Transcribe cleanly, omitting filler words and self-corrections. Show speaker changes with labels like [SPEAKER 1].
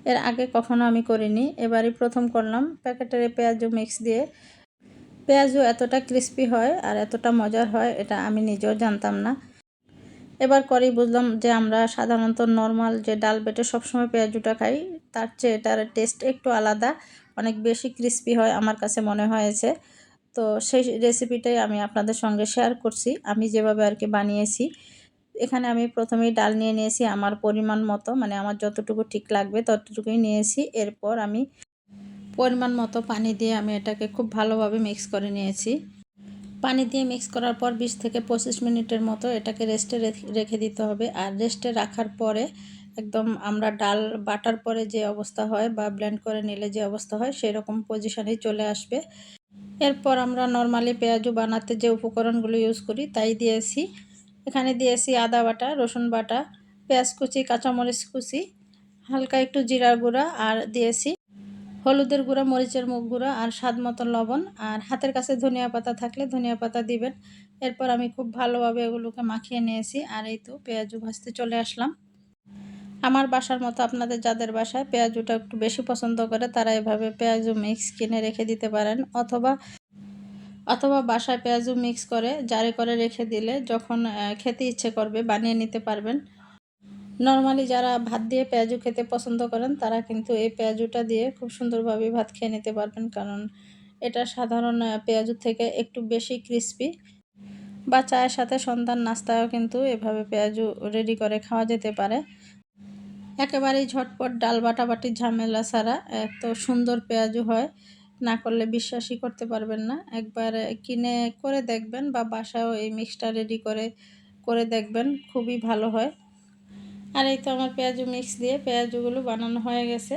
[SPEAKER 1] এর আগে কখনো আমি করিনি, এবারই প্রথম করলাম প্যাকেটের পেঁয়াজু মিক্স দিয়ে। পেঁয়াজু এতটা ক্রিস্পি হয় আর এতটা মজার হয় এটা আমি নিজেও জানতাম না। এবার করেই বুঝলাম যে আমরা সাধারণত নর্মাল যে ডাল বেটে সবসময় পেঁয়াজুটা খাই তার চেয়ে এটার টেস্ট একটু আলাদা, অনেক বেশি ক্রিস্পি হয় আমার কাছে মনে হয়েছে। তো সেই রেসিপিটাই আমি আপনাদের সঙ্গে শেয়ার করছি, আমি যেভাবে আর কি বানিয়েছি। এখানে আমি প্রথমেই ডাল নিয়ে নিয়েছি আমার পরিমাণ মতো, মানে আমার যতটুকু ঠিক লাগবে ততটুকুই নিয়েছি। এরপর আমি পরিমাণ মতো পানি দিয়ে আমি এটাকে খুব ভালোভাবে মিক্স করে নিয়েছি। পানি দিয়ে মিক্স করার পর 20 থেকে 25 মিনিটের মতো এটাকে রেস্টে রেখে দিতে হবে। আর রেস্টে রাখার পরে একদম আমরা ডাল বাটার পরে যে অবস্থা হয় বা ব্লেন্ড করে নিলে যে অবস্থা হয় সেরকম পজিশনেই চলে আসবে। এরপর আমরা নর্মালি পেঁয়াজু বানাতে যে উপকরণগুলো ইউজ করি তাই দিয়েছি। এখানে দিয়েছি আদা বাটা, রসুন বাটা, পেঁয়াজ কুচি, কাঁচামরিচ কুচি, হালকা একটু জিরার গুঁড়া, আর দিয়েছি হলুদের গুঁড়া, মরিচের গুঁড়া, আর স্বাদ মতো লবণ। আর হাতের কাছে ধনিয়া পাতা থাকলে ধনিয়া পাতা দিবেন। এরপর আমি খুব ভালোভাবে এগুলোকে মাখিয়ে নিয়েছি। আর এই তো পেঁয়াজু ভাজতে চলে আসলাম। আমার বাসার মতো আপনাদের যাদের বাসায় পেঁয়াজুটা একটু বেশি পছন্দ করে তারা এভাবে পেঁয়াজু মিক্স কিনে রেখে দিতে পারেন, অথবা বাসায় পেঁয়াজু মিক্স করে জারে করে রেখে দিলে যখন খেতে ইচ্ছে করবে বানিয়ে নিতে পারবেন। নর্মালি যারা ভাত দিয়ে পেঁয়াজু খেতে পছন্দ করেন তারা কিন্তু এই পেঁয়াজুটা দিয়ে খুব সুন্দরভাবে ভাত খেয়ে নিতে পারবেন, কারণ এটা সাধারণ পেঁয়াজুর থেকে একটু বেশি ক্রিস্পি। বা চায়ের সাথে সন্ধ্যার নাস্তায়ও কিন্তু এভাবে পেঁয়াজু রেডি করে খাওয়া যেতে পারে। একেবারেই ঝটপট, ডাল বাটাবাটির ঝামেলা ছাড়া এত সুন্দর পেঁয়াজু হয়, না করলে বিশ্বাসই করতে পারবেন না। একবার কিনে করে দেখবেন বা বাসায়ও এই মিক্সটা রেডি করে দেখবেন, খুবই ভালো হয়। আর এই তো আমার পেঁয়াজু মিক্স দিয়ে পেঁয়াজুগুলো বানানো হয়ে গেছে।